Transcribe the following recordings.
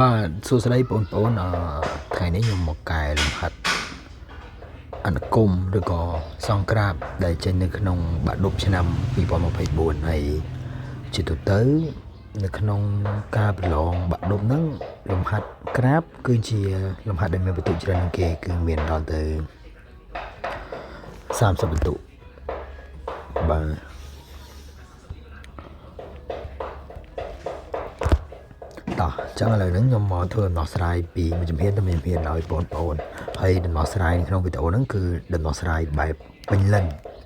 បាទសួស្តីបងប្អូនថ្ងៃនេះខ្ញុំមកកែលម្អិតអនុគមឬក៏សង្ក្រាបដែលចេញនៅក្នុងបាក់ឌុបឆ្នាំ2024ហើយជាទូទៅនៅក្នុងការប្រឡងបាក់ឌុបហ្នឹងលំហាត់ក្រាបគឺជាលំហាត់ដែលមានបន្ទុកច្រើនជាងគេគឺមានដល់ទៅ30បន្ទុកបាទតោះចឹងឥឡូវហ្នឹងខ្ញុំមកធ្វើដំណោះស្រាយពីមួយជំហានទៅមួយជំហានឲ្យបងប្អូនហើយដំណោះស្រាយក្នុងវីដេអូហ្នឹងគឺដំណោះស្រាយបែបពេញលេញ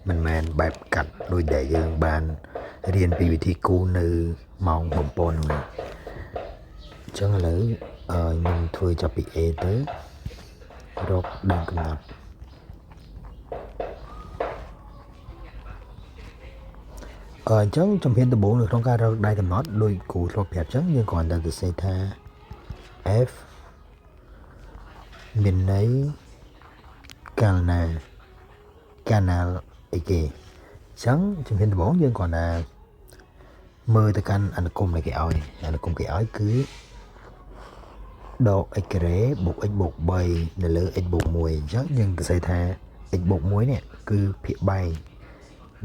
មិនមែនបែបកាត់ដោយដែលយើងបានរៀនពីវិធីគូរនៅម៉ោងបំពន់ហ្នឹងចឹងឥឡូវខ្ញុំធ្វើចាប់ពី A ទៅរកដើមកំណត់អញ្ចឹងជំហានដំបូងនៅក្នុងការរកដៃកំណត់ដោយគ្រូធ្លាប់ប្រាប់អញ្ចឹងយើងគ្រាន់តែសរសេរថា F មានន័យកាលណាអីគេអញ្ចឹងជំហានដំបូងយើងគ្រាន់តែមើលទៅកាន់អនុគមដែលគេឲ្យអនុគមគេឲ្យគឺដក x ការ៉េបូក x បូក3នៅលើ x បូក1អញ្ចឹងយើងសរសេរថា x បូក1នេះគឺភាគបែង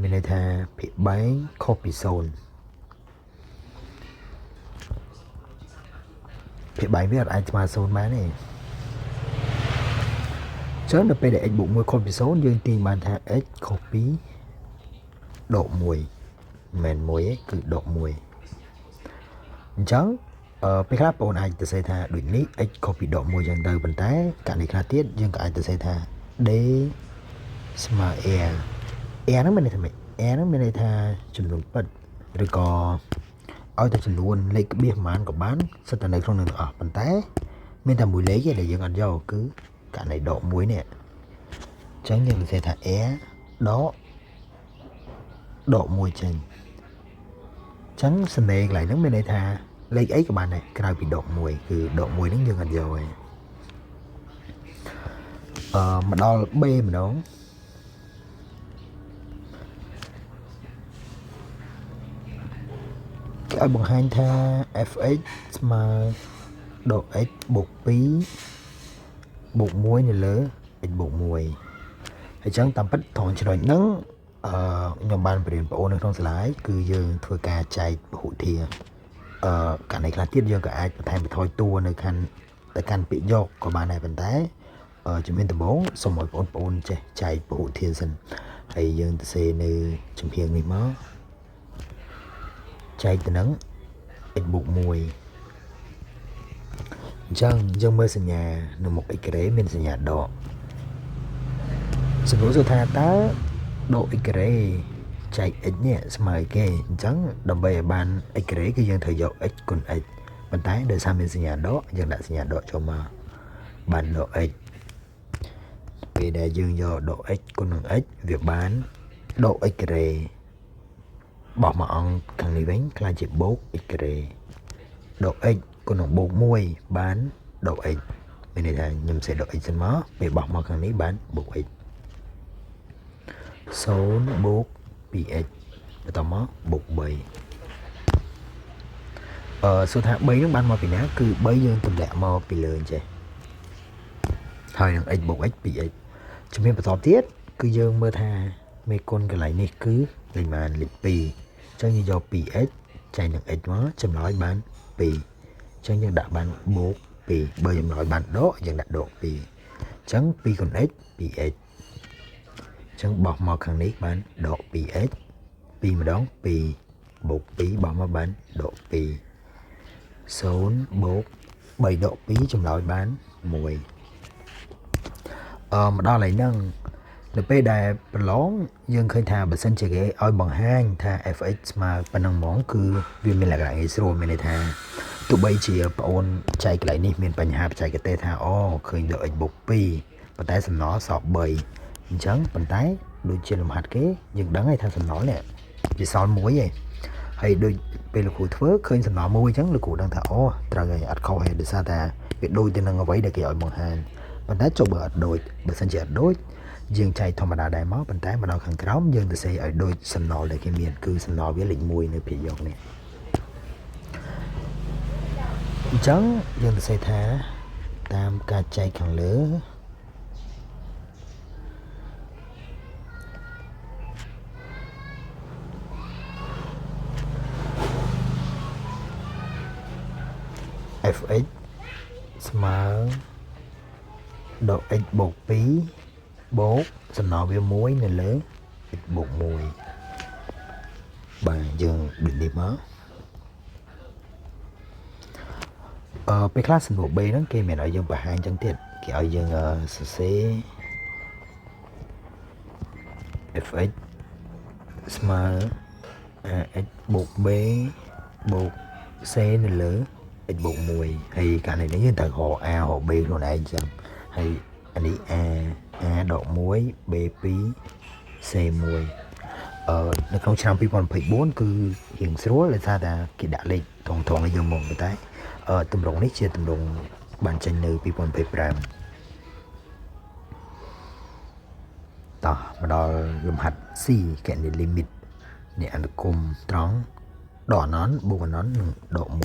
មានន័យថាភាគបែងខុសពី0ភាគបែងវាអត់អាចស្មើ0បានទេចឹងដល់ពេលដែល x បូក1ខុសពី0យើងទាញបានថា x ខុសពីដក1មិនមែន1ទេគឺដក1អញ្ចឹងពេលខ្លះបងអាចទៅសេថាដូចនេះ x ខុសពីដក1ចឹងទៅប៉ុន្តែករណីខ្លះទៀតយើងក៏អាចទៅសេថា d ស្មើ r ហ្នឹងមានន័យថាម៉េច r ហ្នឹងមានន័យថាចំនួនពិតឬក៏ឲ្យតែចំនួនលេខក្បៀសប្រហែលក៏បានសិតតែនៅក្នុងនឹងទាំងអស់ប៉ុន្តែមានតែមួយលេខទេដែលយើងអត់យកគឺករណីដក1នេះអញ្ចឹងយើងនិយាយថា r ដក1ចេញអញ្ចឹងសន្លេកន្លែងហ្នឹងមានន័យថាលេខអីក៏បានដែរក្រៅពីដក1គឺដក1ហ្នឹងយើងអត់យកទេមកដល់ B ម្ដងគេឲ្យបង្ហាញថា fx ស្មើដក x បូក2បូក1នៅលើ x បូក1ហើយអញ្ចឹងតាមពិតត្រង់ចំណុចហ្នឹងខ្ញុំបានបរៀនបងប្អូននៅក្នុងស្លាយគឺយើងធ្វើការចែកពហុធាករណីខ្លះទៀតយើងក៏អាចបន្ថែមបន្ថយតួនៅខាងទៅកាន់ពាក្យយកក៏បានដែរប៉ុន្តែជំហានដំបូងសូមឲ្យបងប្អូនចេះចែកពហុធាតុសិនហើយយើងទៅសេនៅជំហាននេះមកចែកទៅនឹង x បូក1អញ្ចឹងយើងមើលសញ្ញានៅមុខ x ការ៉េមានសញ្ញាដកសំណួរសួរថាតើដក x ការ៉េចែក x នេះស្មើគេអញ្ចឹងដើម្បីឲ្យបាន x ការ៉េគឺយើងត្រូវយក x គុណ x ប៉ុន្តែដោយសារមានសញ្ញាដកយើងដាក់សញ្ញាដកចូលមកបានដក x ពេលដែលយើងយកដក x គុណនឹង x វាបានដក x ការ៉េបោះមកអង្គខាងនេះវិញខ្លាចជាបូក x ការ៉េដក x គុណនឹងបូក1បានដក x មានន័យថាខ្ញុំសេដក x សិនមកពេលបោះមកខាងនេះបានបូក x 0បូក 2x បន្តមកបូក3សួរថា3នឹងបានមកពីណាគឺ3យើងទម្លាក់មកពីលើអញ្ចេះហើយនឹង x បូក x 2x ជំហានបន្តទៀតគឺយើងមើលថាមេគុណកន្លែងនេះគឺលេខបានលេខ2អញ្ចឹងយើងយក 2x ចែកនឹង x មកចម្លើយបាន2អញ្ចឹងយើងដាក់បានបូក2បើចម្លើយបានដកយើងដាក់ដក2អញ្ចឹង2គុណ x 2x អញ្ចឹងបោះមកខាងនេះបានដក 2x 2ម្ដង2បូក2បោះមកបានដក2 0បូក3ដក2ចម្លើយបាន1មកដល់ហើយហ្នឹងនៅពេលដែលប្រឡងយើងឃើញថាបើសិនជាគេឲ្យបង្ហាញថា fx ស្មើប៉ុណ្ណឹងហ្មងគឺវាមានលក្ខណៈងាយស្រួលមានន័យថាទោះបីជាបងអូនចែកកន្លែងនេះមានបញ្ហាបច្ចេកទេសថាអូឃើញយក x បូក2ប៉ុន្តែសំណល់សល់3អញ្ចឹងប៉ុន្តែដូចជាលំហាត់គេយើងដឹងហើយថាសំណល់នេះវាសល់1ឯងហើយដូចពេលលោកគ្រូធ្វើឃើញសំណល់1អញ្ចឹងលោកគ្រូដឹងថាអូត្រូវហើយអត់ខុសទេដោយសារតែវាដូចទៅនឹងអ្វីដែលគេឲ្យបង្ហាញប៉ុន្តែចុះបើអត់ដូចបើសិនជាអត់ដូចយើងចែកធម្មតាដែរមកប៉ុន្តែមកដល់ខាងក្រោមយើងទៅសេឲ្យដូចសំណល់ដែលគេមានគឺសំណល់វាលេខ1នៅភាគយកនេះ chẳng dân sẽ thả tam ca chạy càng lớn fx ស្មើដក x បូក2បូកសំណល់វា1នៅលើ x បូក1បាទយើងដូចនេះមកពេលខ្លះសំណួរ B ហ្នឹងគេមានឲ្យយើងបង្ហាញចឹងទៀតគេឲ្យយើងសរសេរ fx ស្មើ x បូក b បូក c នៅលើ x បូក1ហើយកាលនេះយើងត្រូវរក a រក b ខ្លួនឯងចឹងហើយអានេះ a ដក1 b 2 c 1នៅក្នុងឆ្នាំ2024គឺរៀងស្រួលដោយសារតែគេដាក់លេខត្រង់ៗឲ្យយើងមកតែទម្រង់នេះជាទម្រង់បានចេញនៅ2025តោះមកដល់លំហាត់ C គណនី limit នៃអនុគមត្រង់ដកអណនបូកអណននិងដក1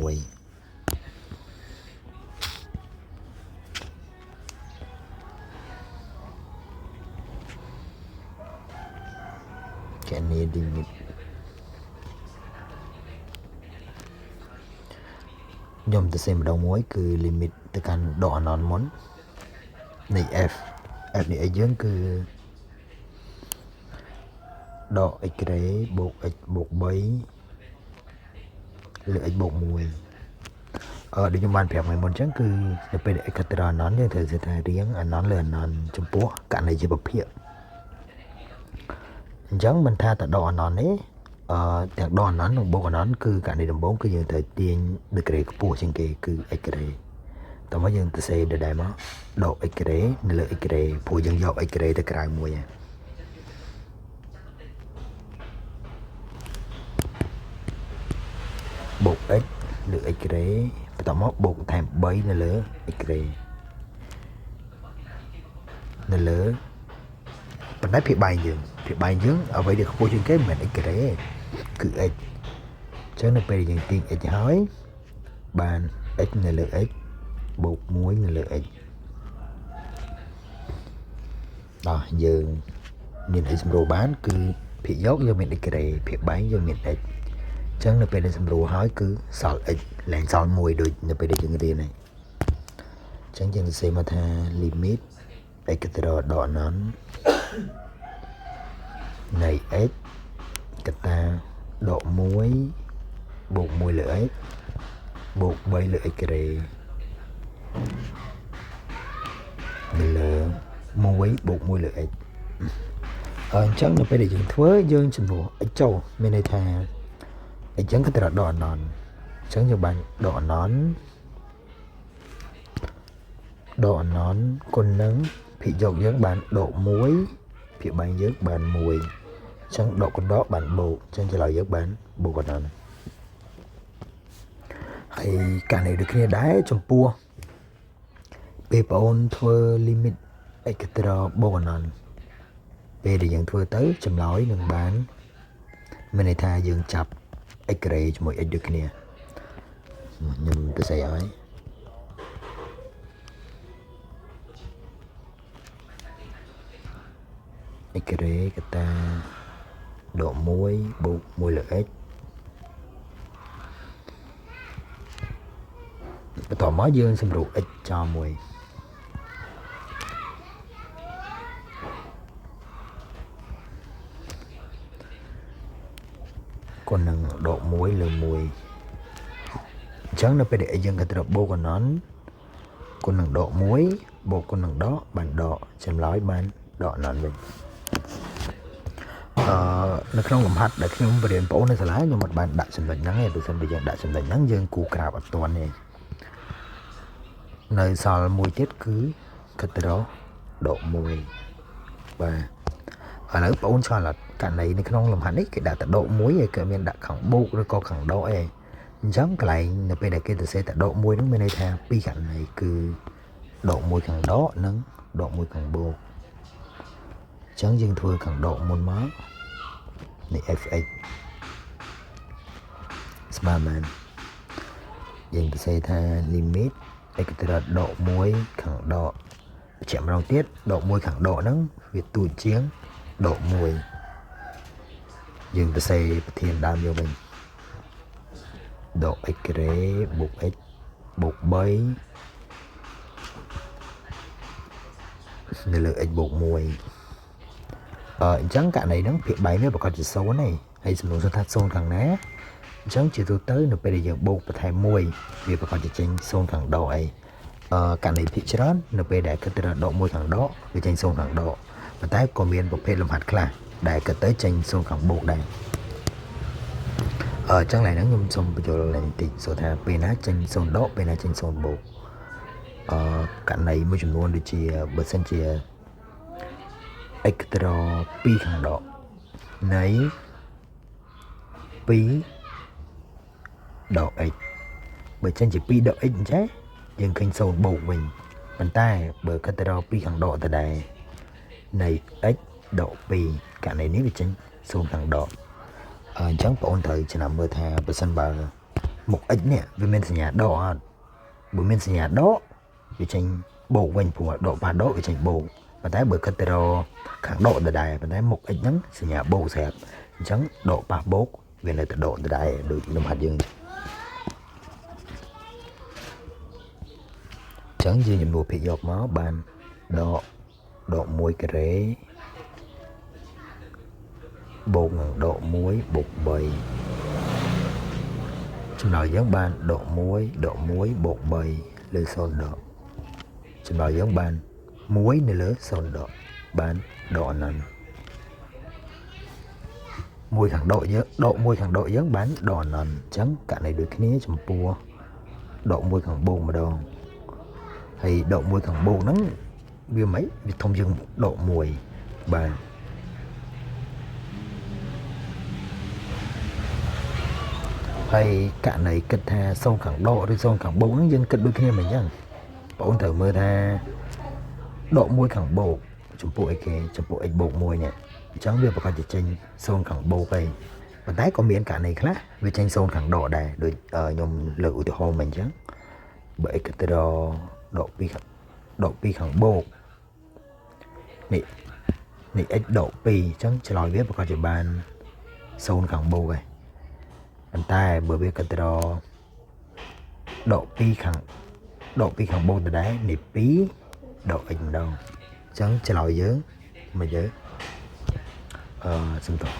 គណនី limit ខ្ញុំទៅសេម្ដងមួយគឺ limit ទៅកាន់ដកអណនមុននៃ f នេះឲ្យយើងគឺដក x ក្រេបូក x បូក3លើ x បូក1ដូចខ្ញុំបានប្រាប់ថ្ងៃមុនអញ្ចឹងគឺនៅពេលដែល x កត្រអណនយើងត្រូវថារៀងអណនលើអណនចំពោះករណីជាពភាគអញ្ចឹងមិនថាតដកអណនទេទាំងដកអណននិងបូកអណនគឺករណីដំបូងគឺយើងត្រូវទាញដឺក្រេខ្ពស់ជាងគេគឺ x ក្រេតោះមកយើងទៅសេដែរមកដក x ក្រេនៅលើ x ក្រេព្រោះយើងយក x ក្រេទៅក្រៅមួយបូក x លើ x ក្រេបន្តមកបូកថែម3នៅលើ x ក្រេនៅលើប៉ុន្តែភាគបែងយើងអ្វីដែលខ្ពស់ជាងគេមិនមែន x ក្រេគឺ x អញ្ចឹងនៅពេលយើងទាញ x ហើយបាន x នៅលើ x បូក1នៅលើ x ដល់យើងមាន x សម្រួលបានគឺភាគយកយើងមាន x ក្រេភាគបែងយើងមាន x អញ្ចឹងនៅពេលដែលសម្រួលហើយគឺសល់ x ឡើងសល់1ដូចនៅពេលដែលយើងរៀនហើយអញ្ចឹងយើងសរសេរមកថា limit x កត្រដកអណននៃ x កតាដក1បូក1លើ x បូក3លើ x ក្រេនៅលើ1បូក1លើ x អញ្ចឹងនៅពេលដែលយើងធ្វើយើងចំនួន x ចូលមានន័យថាអញ្ចឹងគឺត្រូវដកអណនអញ្ចឹងយើងបានដកអណនគុណនឹងភាគយកយើងបានដក1ភាគបែងយើងបាន1អញ្ចឹងដកគុណដកបានបូកអញ្ចឹងឆ្លើយយើងបានបូកអណនហើយការនេះដូចគ្នាដែរចំពោះពេលបងអូនធ្វើ limit x កត្រាបូកអណនពេលដែលយើងធ្វើទៅចម្លើយនឹងបានមានន័យថាយើងចាប់ x ក្រេជាមួយ x ដូចគ្នាខ្ញុំទៅស្អីហើយx ក្រេកតាដក1បូក1លើ x បន្តមកយើងសម្រួល x ចោលមួយគុណនឹងដក1លើ1អញ្ចឹងនៅពេលដែលយើងក៏ត្រូវបូកអណនគុណនឹងដក1បូកគុណនឹងដកបានដកចម្លើយបានដកអណនវិញនៅក្នុងលំហាត់ដែលខ្ញុំបរៀនបងប្អូននៅសាលាខ្ញុំមិនបានដាក់ចំណុចហ្នឹងទេបើមិនយើងដាក់ចំណុចហ្នឹងយើងគូក្រាបអត់ទាន់ទេនៅសល់មួយទៀតគឺកត្រដក1បាទឥឡូវបងប្អូនឆ្លងករណីនៅក្នុងលំហាត់នេះគេដាក់តដក1ហើយគេមានដាក់ខាងបូកឬក៏ខាងដកអីអញ្ចឹងកន្លែងនៅពេលដែលគេទៅសេតដក1ហ្នឹងមានន័យថាពីរករណីគឺដក1ខាងដកនិងដក1ខាងបូកអញ្ចឹងយើងធ្វើខាងដកមុនមកនៃ fx ស្មើបាន យើងទៅសេថា limit x ទៅដល់ដក1ខាងដកជាម្ដងទៀតដក1ខាងដកហ្នឹងវាទូចជាងដក1យើងទៅសេប្រធានដើមយកវិញដក x ការ៉េបូក x បូក3នៅលើ x បូក1អញ្ចឹងករណីហ្នឹងភាគបែកវាប្រកាសជា0ទេហើយសំណួរសួរថា0ខាងណាអញ្ចឹងជាទូទៅនៅពេលដែលយើងបូកបន្ថែម1វាប្រកាសជាចេញ0ខាងដកអីករណីភាគច្រើននៅពេលដែលគិតទៅដក1ខាងដកវាចេញ0ខាងដកប៉ុន្តែក៏មានប្រភេទលំហាត់ខ្លះដែលគិតទៅចេញ0ខាងបូកដែរអញ្ចឹងឡើយហ្នឹងខ្ញុំសូមបញ្ចូលឡើងបន្តិចសួរថាពេលណាចេញ0ដកពេលណាចេញ0បូកករណីមួយចំនួនដូចជាបើសិនជា x ទៅដល់2ខាងដកនៃ2ដក x បើចេញជា2ដក x អញ្ចឹងយើងឃើញ0បូកវិញប៉ុន្តែបើគិតទៅដល់2ខាងដកទៅដែរនៃ x ដក2ករណីនេះវាចេញ0ខាងដកអញ្ចឹងបងប្អូនត្រូវចំណាំមើលថាបើសិនបើមុខ x នេះវាមានសញ្ញាដកអត់បើមានសញ្ញាដកវាចេញបូកវិញព្រោះដកប៉ះដកវាចេញបូកប៉ុន្តែបើគិតទៅដល់ខាងដកដដែលប៉ុន្តែមុខ x ហ្នឹងសញ្ញាបូកស្រាប់អញ្ចឹងដកប៉ះបូកវានៅតែដកដដែលដូចលំហាត់យើងអញ្ចឹងយើងចំនួនភាគយកមកបានដក1ការ៉េបូកនឹងដក1បូក3ចំណោយយើងបានដក1បូក3លើ0ដកចំណោយយើងបាន1នៅលើ0ដកបានដកអនន្ត1ខាងដកយើងដក1ខាងដកយើងបានដកអនន្តអញ្ចឹងករណីដូចគ្នាចំពោះដក1ខាងបូកម្ដងហើយដក1ខាងបូកហ្នឹងវាមិនវាធំជាងដក1បានហើយករណីគិតថា0ខាងដកឬ0ខាងបូកហ្នឹងយើងគិតដូចគ្នាមិនអញ្ចឹងបងប្អូនត្រូវមើលថាដក1ខាងបូកចំពោះ x ចំពោះ x បូក1នេះអញ្ចឹងវាប្រកាសជាចេញ0ខាងបូកឯងប៉ុន្តែក៏មានករណីខ្លះវាចេញ0ខាងដកដែរដូចខ្ញុំលើកឧទាហរណ៍មកអញ្ចឹងបើ x ទៅដក2ខាងបូកនេះ x ដក2អញ្ចឹងឆ្លើយវាប្រកាសជាបាន0ខាងបូកឯងប៉ុន្តែបើវាគិតទៅដក2ខាងបូកដដែលនេះ2ដក x ម្ដងអញ្ចឹងឆ្លើយយើងមកយើងសំទោស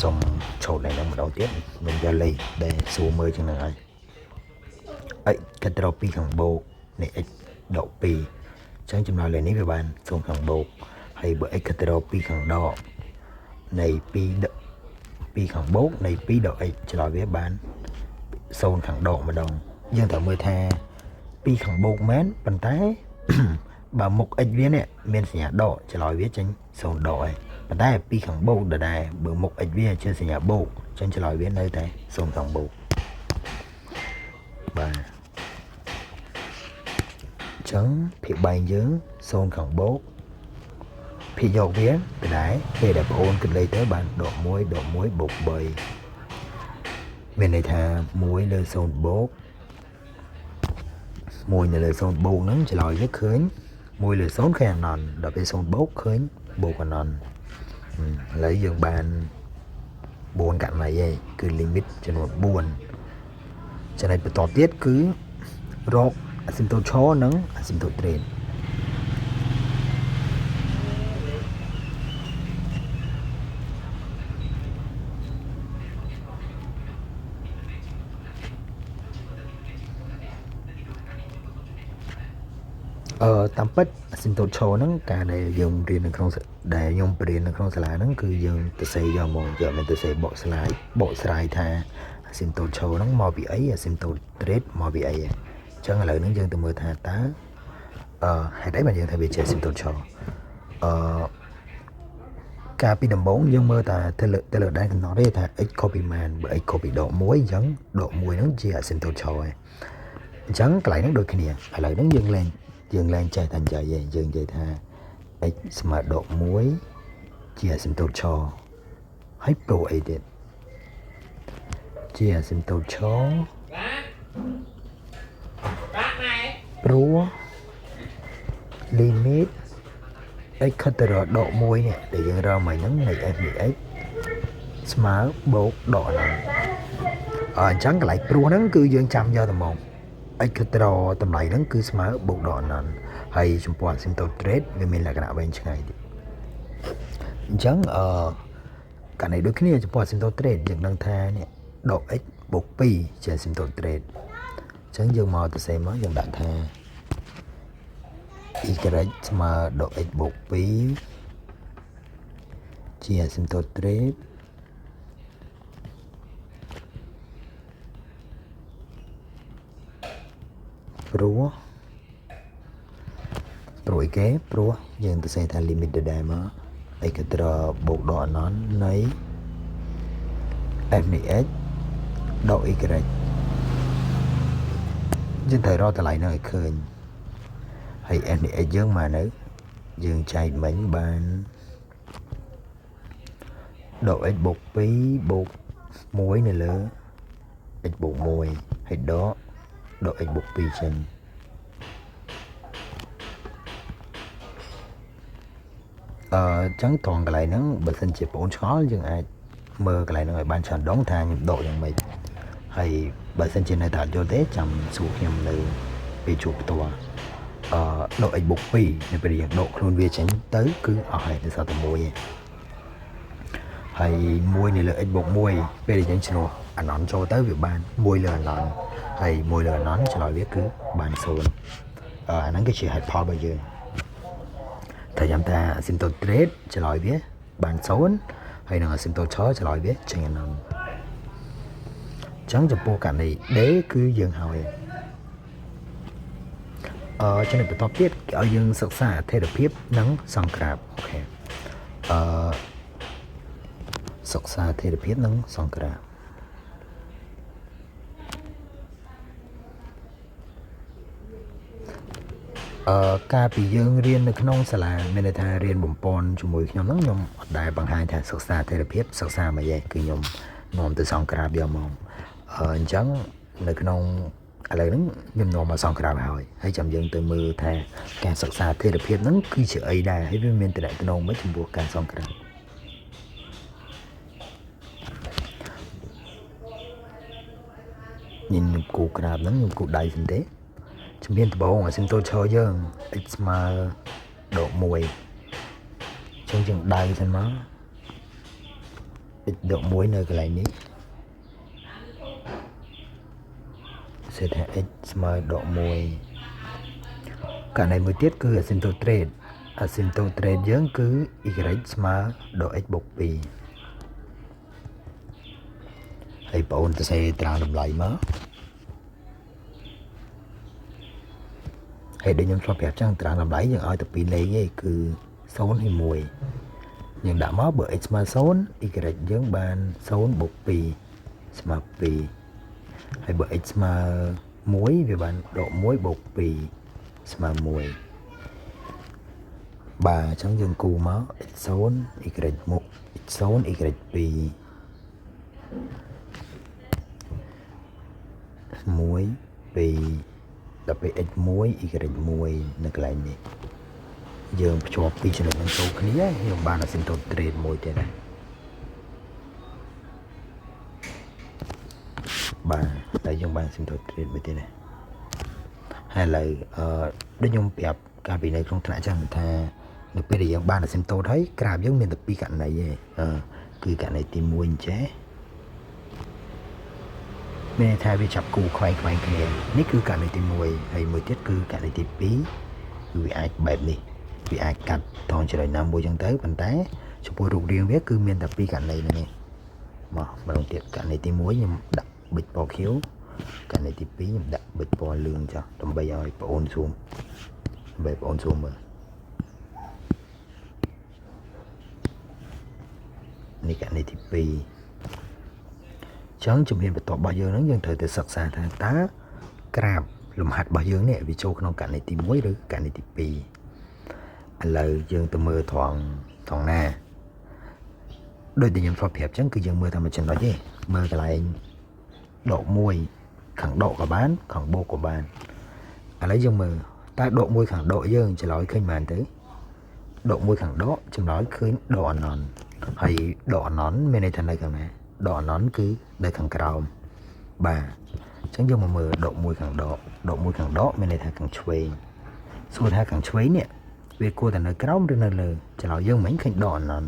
សូមឆោតឡើងម្ដងទៀតមិនយកលេខដែលសួរមើលចឹងហ្នឹងហើយ x គិតទៅ2ខាងបូកនេះ x ដក2អញ្ចឹងចំណោយលេខនេះវាបាន0ខាងបូកហើយបើ x គិតទៅ2ខាងដកនៃ2ខាងបូកនៃ2ដក x ឆ្លើយវាបាន0ខាងដកម្ដងយើងត្រូវមើលថា2ខាងបូកមែនប៉ុន្តែបើមុខ x វានេះមានសញ្ញាដកឆ្លើយវាចេញ0ដកហើយប៉ុន្តែ2ខាងបូកដដែលបើមុខ x វាជាសញ្ញាបូកចឹងឆ្លើយវានៅតែ0ខាងបូកបាទចឹងភាគបែងយើង0ខាងបូកភាគយកវាដដែលពេលដែលបងអូនគិតលេខទៅបានដក1បូក3មានន័យថា1លើ0បូក1នៅលើ0បូកហ្នឹងឆ្លើយវាឃើញ1លើ0ឃើញអនន្តដល់ពេល0បូកឃើញបូកអនន្តឥឡូវយើងបាន4ករណីឯងគឺ limit ចំនួន4ចំណុចបន្តទៀតគឺរកអាស៊ីមតូតឈរនិងអាស៊ីមតូតត្រេតតាមពិតអាស៊ីមតូតឈរហ្នឹងការដែលយើងរៀននៅក្នុងដែលខ្ញុំបរៀននៅក្នុងសាលាហ្នឹងគឺយើងទៅសេយកមកយកមិនទៅសេបកស្រាយថាអាស៊ីមតូតឈរហ្នឹងមកពីអីអាស៊ីមតូតត្រេតមកពីអីអញ្ចឹងឥឡូវហ្នឹងយើងទៅមើលថាតើហេតុអីបានយើងថាវាជាអាស៊ីមតូតឈរការពីដំបូងយើងមើលតែទៅលើដែនកំណត់ទេថា x ខុសពីម៉ានបើ x ខុសពីដក1អញ្ចឹងដក1ហ្នឹងជាអាស៊ីមតូតឈរហើយអញ្ចឹងកន្លែងហ្នឹងដូចគ្នាឥឡូវហ្នឹងយើងឡើងចេះតែនិយាយយើងនិយាយថា x ស្មើដក1ជាអាស៊ីមតូតឈរហើយប្រូអីទៀតជា chia sim tô chó pro limit x ខិតទៅរកដក1នេះដែលយើងរកមកហ្នឹងនៃ f នៃ x ស្មើបូកដកហ្នឹងអញ្ចឹងកន្លែងព្រោះហ្នឹងគឺយើងចាំយកតែមក x ខិតទៅរកតម្លៃហ្នឹងគឺស្មើបូកដកហ្នឹងហើយចំពោះ asymptote rate វាមានលក្ខណៈវែងឆ្ងាយទៀតអញ្ចឹងករណីដូចគ្នាចំពោះ asymptote rate យើងដឹងថានេះដក x បូក2ជា asymptote rate អញ្ចឹងយើងមកទៅសេមកយើងដាក់ថា y ស្មើដក x បូក2ជា asymptote rate ព្រោះអីគេព្រោះយើងទៅសេថា limit ដដែលមក x ក៏ត្រូវបូកដក anon នៃ f នៃ x ដក y យើងត្រូវរកតម្លៃនោះឲ្យឃើញហើយ f នៃ x យើងមកនៅយើងចែកមិញបានដក x បូក2បូក1នៅលើ x បូក1ហើយដក x បូក2ចេញចឹងត្រង់កន្លែងហ្នឹងបើសិនជាបងអូនឆ្ងល់យើងអាចមើលកន្លែងហ្នឹងឲ្យបានច្រើនដងថាខ្ញុំដកយ៉ាងម៉េចហើយបើសិនជានៅតែអត់យល់ទេចាំសួរខ្ញុំនៅពេលជួបផ្ទាល់ដក x បូក2នៅពេលយើងដកខ្លួនវាចេញទៅគឺអស់ហើយនៅសល់តែ1ឯងហើយ1នៅលើ x បូក1ពេលយើងឆ្លោះអាណនចូលទៅវាបាន1លើអាណនហើយ1លើអាណនឆ្លើយវាគឺបាន0អាហ្នឹងគឺជាហេតុផលរបស់យើងតែចាំថា asymptote rate ឆ្លើយវាបាន0ហើយនឹង asymptote ឆ្លើយវាចេញអាណនចឹងចំពោះករណី D គឺយើងហើយចំណុចបន្តទៀតគេឲ្យយើងសិក្សាអថេរភាពនិងសង្ក្រាបអូខេសិក្សាអថេរភាពនិងសង្ក្រាបការពីយើងរៀននៅក្នុងសាលាមានន័យថារៀនបំពន់ជាមួយខ្ញុំហ្នឹងខ្ញុំអត់ដែលបង្ហាញថាសិក្សាអថេរភាពសិក្សាមកយេគឺខ្ញុំនាំទៅសង្ក្រាបយកមកអញ្ចឹងនៅក្នុងឥឡូវហ្នឹងខ្ញុំនាំមកសង្ក្រាបហើយចាំយើងទៅមើលថាការសិក្សាអថេរភាពហ្នឹងគឺជាអីដែរហើយវាមានតំណែងមួយចំពោះការសង្ក្រាបញញគូក្រាបហ្នឹងខ្ញុំគូដៃសិនទេជំនាញដំបូងអាស៊ីមតូលឈរយើង x ស្មើដក1ចឹងយើងដៅសិនមក x ដក1នៅកន្លែងនេះសេថា x ស្មើដក1ករណីមួយទៀតគឺ asymptote rate យើងគឺ y ស្មើដក x បូក2ហើយបងអូនទៅសេត្រាំតម្លៃមកហើយដូចខ្ញុំធ្លាប់ប្រាប់ចឹងត្រាំតម្លៃយើងឲ្យតែ2លេខទេគឺ0ហើយ1យើងដាក់មកបើ x ស្មើ0 y យើងបាន0បូក2ស្មើ2ហើយបើ x ស្មើ1វាបានដក1បូក2ស្មើ1បាទអញ្ចឹងយើងគូមក x 0 y 1 x 0 y 2 1 2ដល់ពេល x 1 y 1នៅកន្លែងនេះយើងភ្ជាប់ពីរចំណុចហ្នឹងចូលគ្នាខ្ញុំបាន asymptote rate មួយទៀតដែរបាទតែយើងបាន asymptote rate មួយទៀតដែរហើយឥឡូវដូចខ្ញុំប្រាប់កាលពីនៅក្នុងថ្នាក់ចឹងថានៅពេលដែលយើងបាន asymptote ហើយក្រាបយើងមានតែពីរករណីទេគឺករណីទី1អញ្ចេះមានថាវាចាប់គូខ្វែងគ្នានេះគឺករណីទី1ហើយមួយទៀតគឺករណីទី2គឺវាអាចបែបនេះវាអាចកាត់ថងចំណុចណាមួយចឹងទៅប៉ុន្តែចំពោះរូបរាងវាគឺមានតែពីរករណីហ្នឹងឯងមកម្ដងទៀតករណីទី1ខ្ញុំដាក់ប៊ិចពណ៌ខៀវករណីទី2ខ្ញុំដាក់ប៊ិចពណ៌លឿងចុះដើម្បីឲ្យបងអូនស៊ូមមើលនេះករណីទី2ចឹងជំនាញបន្ទាប់របស់យើងហ្នឹងយើងត្រូវតែសិក្សាថាតើក្រាបលំហាត់របស់យើងនេះវាចូលក្នុងករណីទី1ឬករណីទី2ឥឡូវយើងទៅមើលត្រង់ណាដូចដែលខ្ញុំធ្លាប់ប្រាប់ចឹងគឺយើងមើលតែមួយចំណុចទេមើលកន្លែង độ môi khẳng độ của bán khẳng bộ của bạn lấy dương mờ ta độ môi khẳng độ dương chỉ nói khơi màn tới độ môi khẳng độ chừng nói khơi độ nón hay độ nón bên đây thành đây cả mẹ độ nón cứ đây khẳng cầu bà chẳng dương mà mờ độ môi khẳng độ bên đây thành khẳng chuối xua tha khẳng chuối nè về cô thành nơi kéo trên nơi lờ chỉ nói dương mấy khơi độ nón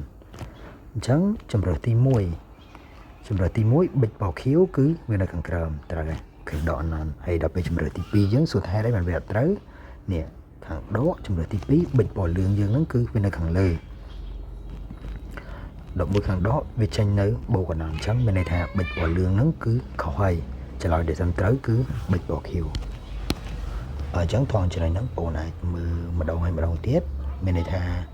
chẳng chừng rồi tim mũi bịch vào khiếu cứ bên đây khẳng cầu tại đây khẳng độ nón hay đập về chừng rồi tim pi dương xua tha đấy bạn về tới nè khẳng đó chừng rồi tim pi bịch vào lương dương nó cứ bên đây khẳng lời động môi khẳng đó vì tranh nới bộ còn nằm trắng bên này thà bịch vào lương nó cứ khó hay trả lời để dần tới cứ bịch vào khiêu ở trắng toàn trên này nó bộ này mà đầu hay mà đầu tiết bên này thà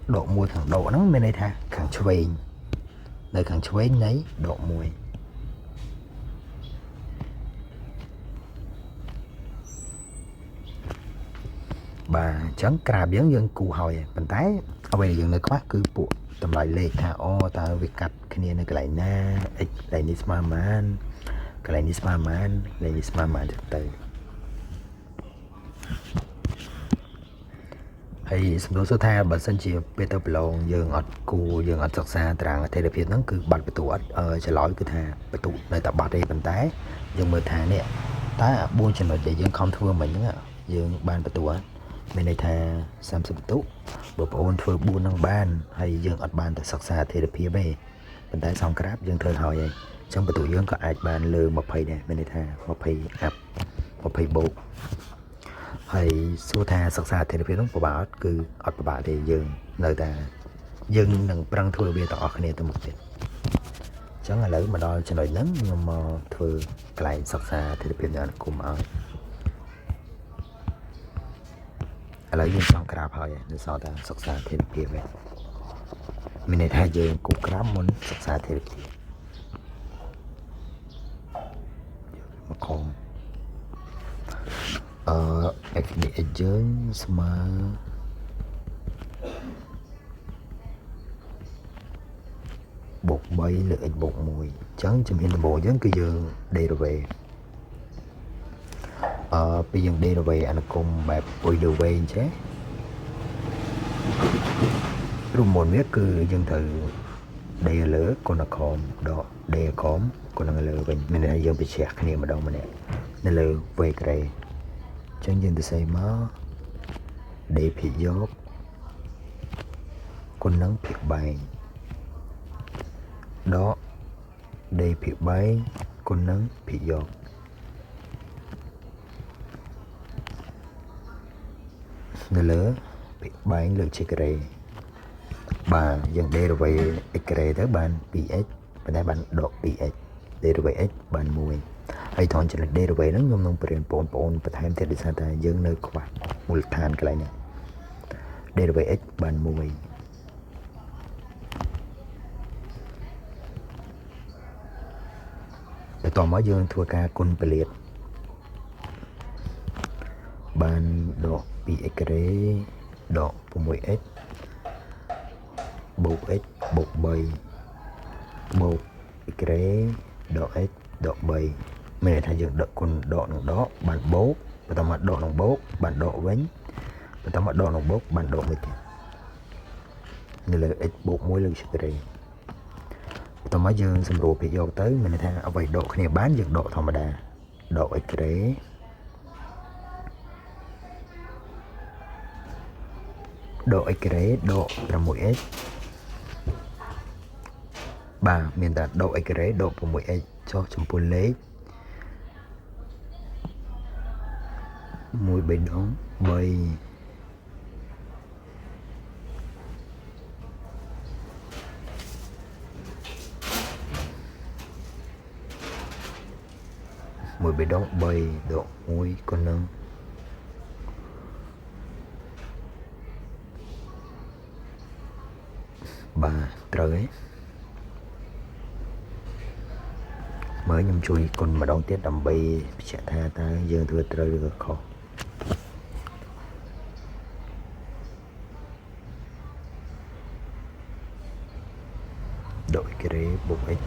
độ môi khẳng độ nó bên này thà khẳng chuối nơi khẳng chuối nấy độ môi bà trắng cà biến dân cụ hồi bàn tay ở bên dân nơi quá cứ bộ tầm lại lệ thà o ta việc cắt cái này nó cái lại na lại nisma man cái lại nisma man từ hay số số tha bản thân chỉ Peter Blong dương ọt sắc xa tràng thế là phía nó cứ bật cái tủ sẽ lỗi cứ thà cái tủ nơi tập bật đây bàn tay dương mơ thà nè ta buông cho nó để dương không thua mình nữa dương ban cái tủ bên đây thà xăm sập tủ bộ ôn thưa buôn năng ban hay dương ọt ban tại sắc xa thế là phía bên bàn tay xong crab dương thời hỏi vậy trong cái tủ dương có ai ban lừa một phẩy nè bên đây thà một phẩy áp một phẩy bộ hay số tha sắc xa thì phía của bà cứ ở bà thì dừng nơi ta dừng đừng răng thưa bia tỏ cái này tôi một chút chẳng là lỡ mà đo cho nổi nắng nhưng mà thưa lại sắc xa thì phía nhà cùng ở lấy những xong crab thôi nên sao ta sắc xa thì phía về mình này thay dừng cũng crab muốn sắc xa thì phía mà còn FD dương mà bột bay lưỡi bột mùi trắng chùm hình bộ giống cái dương đây rồi về bây giờ đây rồi về anh cùng bài bồi đồ về chứ rồi một miếng cứ dân thử đây là lửa con là khom đó đây là khóm con là lửa về mình hay dân bị chẹt cái này mà đâu mà nè nên lửa về cái này chẳng dân từ xây má để phía dốc con nắng phía bay đó để phía bay con nắng phía dốc người lỡ phía bay lượng chiếc kề bà dần đây rồi về kề tới bàn pH và đây bàn độ pH đây rồi về x bàn mùi hay thon chỉ là đây rồi về nó nhung nông bền bồn và thêm theo đi sang ta dương nơi các bạn một than cái này nè đây rồi về x bàn mùi để tỏ mở dương thua ca côn liệt bàn độ pH kề độ của mùi x bột x bột bầy bột kề độ x độ bầy mình thay dựng độ con độ nồng đó bản bố và tao mặt độ nồng bố bản độ bánh và tao mặt độ nồng bố bản độ mình như là ít bột muối lưng sợi đây tao mới dương xong rồi bị vô tới mình thay ở vậy độ cái này bán dựng độ thòng đà độ ít cái độ ít cái độ là mũi ít bà miền đạt độ ít cái độ của mũi ít cho chấm pôn lấy mùi bên đó bầy mùi bên đó bầy độ mùi con nâng bà trời mới nhầm chui con mà đón tiết đầm bay sẽ tha ta dương thưa trời được khó đội cái đấy bụng ấy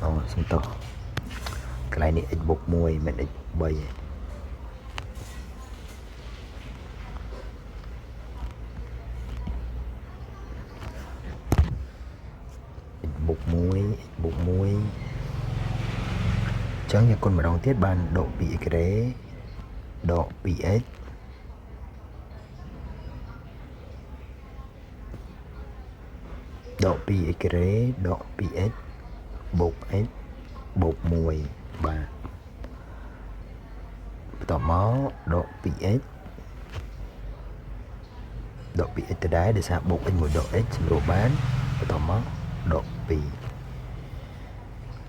xong to cái này này x bột mùi mình x bầy bột muối chẳng như con mà đong tiết ban độ bị cái độ bị x độ bị cái độ bị x bột muối vàต่อmáu độ pH độ pH từ đáy để sao bột in một độ H độ bánต่อmáu độ pH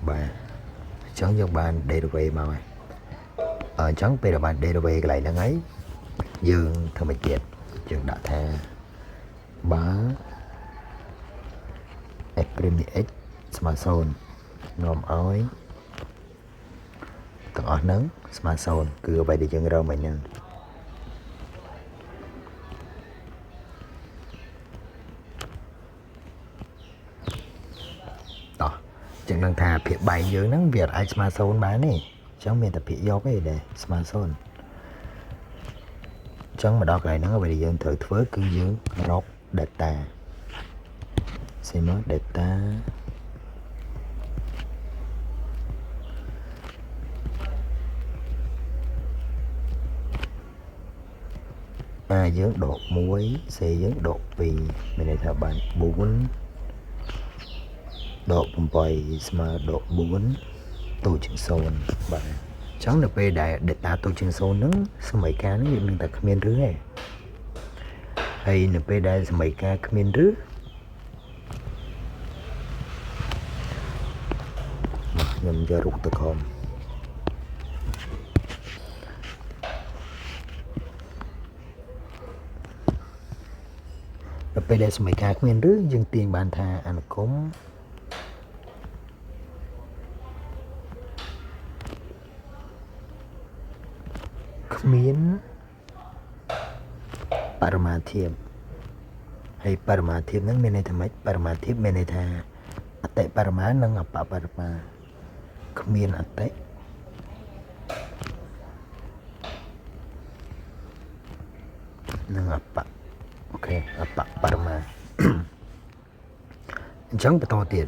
và chấn cho bạn derivative mà ở chấn p là bạn derivative lại là ấy dương thằng mày kiệt dương đã thà bá f prim x smartphone ngom ói tầng ở nắng smartphone cứ vậy để chân rau mày nhân đó chân đang thà phía bảy dưới nắng Việt ai smartphone bán này cháu mình tập phía do cái để smartphone chẳng mà đọc lại nó vậy để dân thử với cứ dưới rock data xem nó data A dưới độ muối, C dưới độ vì mình này theo bạn 4 độ 7 mà độ 4 tổ chức sôn và chẳng được về đại để ta tổ chức sôn nó sao mấy cá nó mình ta comment rứa này hay được về đại sao mấy cá comment rứa nhầm cho rút từ con bây giờ mấy cái nguyên rứa dừng tiền bàn thà anh cũng miến Paramathip hay Paramathip nâng bên này thầm ấy Paramathip bên này thà tệ Parama nâng ở Parama miến tệ nâng ở ok apa Parma chẳng phải to tiền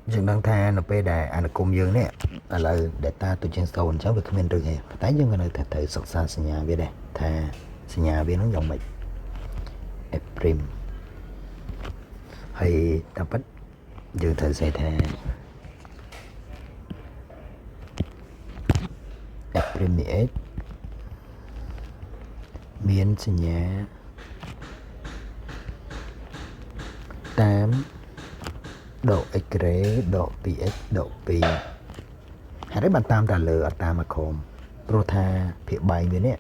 dừng đang tha nó pe đài anh cùng dương nè là để ta tụi trên sâu cháu được comment được hè tái dương cái này thử sọc xa xì nhà về đây tha xì nhà về nó dòng mịch Eprim hay ta bắt dương thử xe tha Eprim S miền xì nhà 8 độ x rế độ px độ pi hãy đấy bạn tam ta lừa ở tam mà khom protha phía bay bên nè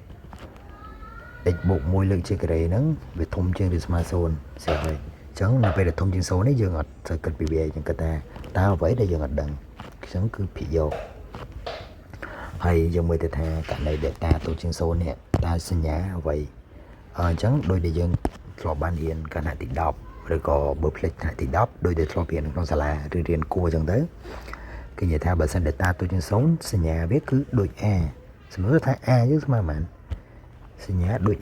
x bộ môi lượng chiếc rế nắng về thông trên đi smartphone sẽ vậy chẳng là về được thông tin số này dương ở sẽ cần bị bề chẳng ta tao với đây dương ở đằng chẳng cứ bị vô hay dương mới tha cả này để ta tổ chức số nè ta xin nhá vậy chẳng đôi để dương lọ ban hiền cả hai tỉnh đọc rồi có bậc lịch thì đáp đôi để cho tiền trong sala rồi riêng cua chẳng tới cái nhà thao bà sinh để ta tôi trên sống sinh nhà biết cứ đôi a xin nói thay a chứ mà bạn sinh nhà đôi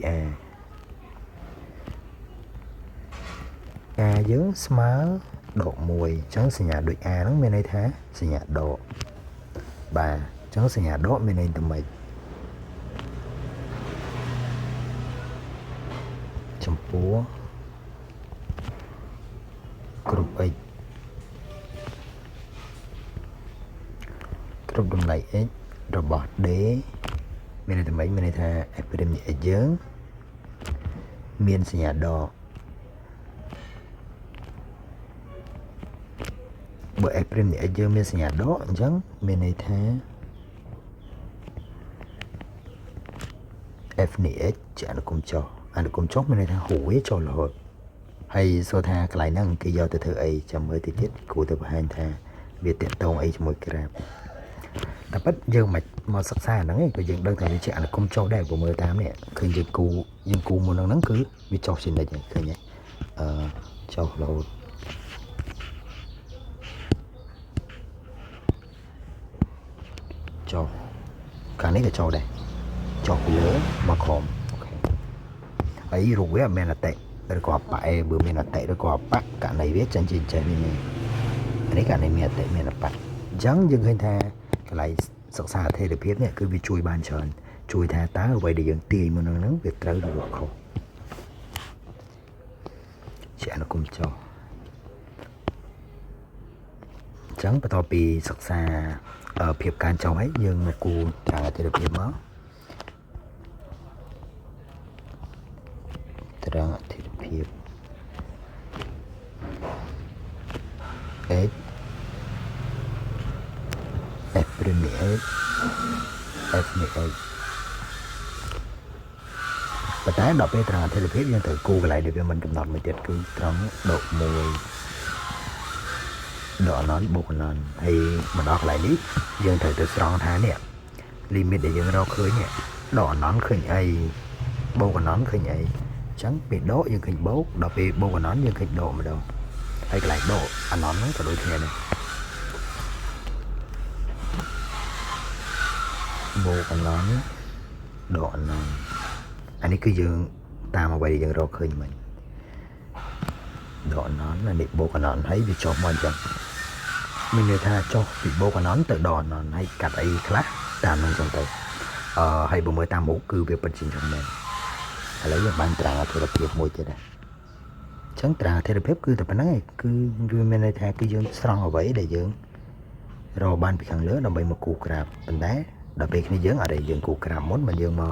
a dưới smart độ mùi chẳng sinh nhà đôi a nó bên đây thế sinh nhà độ bà chẳng sinh nhà độ bên đây tụi mày chấm búa group x group đồng này x rồi bỏ đế mình này mấy mình này tha epidem nhẹ dướng miền sinh nhà đỏ bởi epidem nhẹ dướng miền sinh nhà đỏ chẳng mình này tha f này x chỉ ăn cùng chốt mình này tha hủi cho là hồi hay số tha cái lại năng cái do từ thử ấy trong mới tiết của từ hai tha việc tiện tông ấy cho mỗi gram ta bắt giờ mạch mà sắc xa nắng ấy cái dựng đơn thời chạy là công châu đẹp của 18 này khi dân cù một nắng cứ bị cho xin đây khởi nhé cho lâu cho cả này là cho đây cho cái lứa mà khom ấy rồi á mẹ là tệ rồi có bãi bữa mẹ là tệ rồi có bắt cả này biết chân trên chơi này đấy cả này mẹ tệ mẹ là bắt chẳng dừng hình tha cái lại sắc xa thế được biết này cứ vì chui bàn tròn chui tha tá ở vậy để dừng tiền mà nó nắng việc tới được không trẻ nó cũng cho chẳng bắt đầu bị sắc xa ở phiệp can cho ấy nhưng mà cô chẳng là thế được biết mất terang thì được biết F F premier F này và trái đọc cái tràng thế là phép dân thử cu lại được cho mình cầm nọt mới tiết cứ trong độ mùi độ nón bộ nón hay mà đọc lại đi dân thử từ strong thái nè limit để dân rau khơi nè độ nón khơi ấy bộ của nón khơi ấy trắng bị đố dân khơi bố đọc bị bộ của nón dân khơi độ mà đâu hay lại độ ăn nón nó cả đôi kia này bộ của nón độ nón anh ấy cứ dương ta mà vậy dương rau khơi mình độ nón là định bộ của nón thấy bị chọc mọi chân mình người ta cho bị bộ của nón tự đòn nón hay cắt ấy khác tạm nông trong tay hay bộ mới ta mũ cư việc bật trình trong mình lấy được bàn trà thôi là việc môi thế này chẳng trà thì là phép cứ tập nói cứ mình người ta cứ dương strong ở vậy để dương rồi ban bị khăn lớn nó bị một cục crab bên đá đặc biệt khi dương ở đây dương cục crab muốn mà dương mà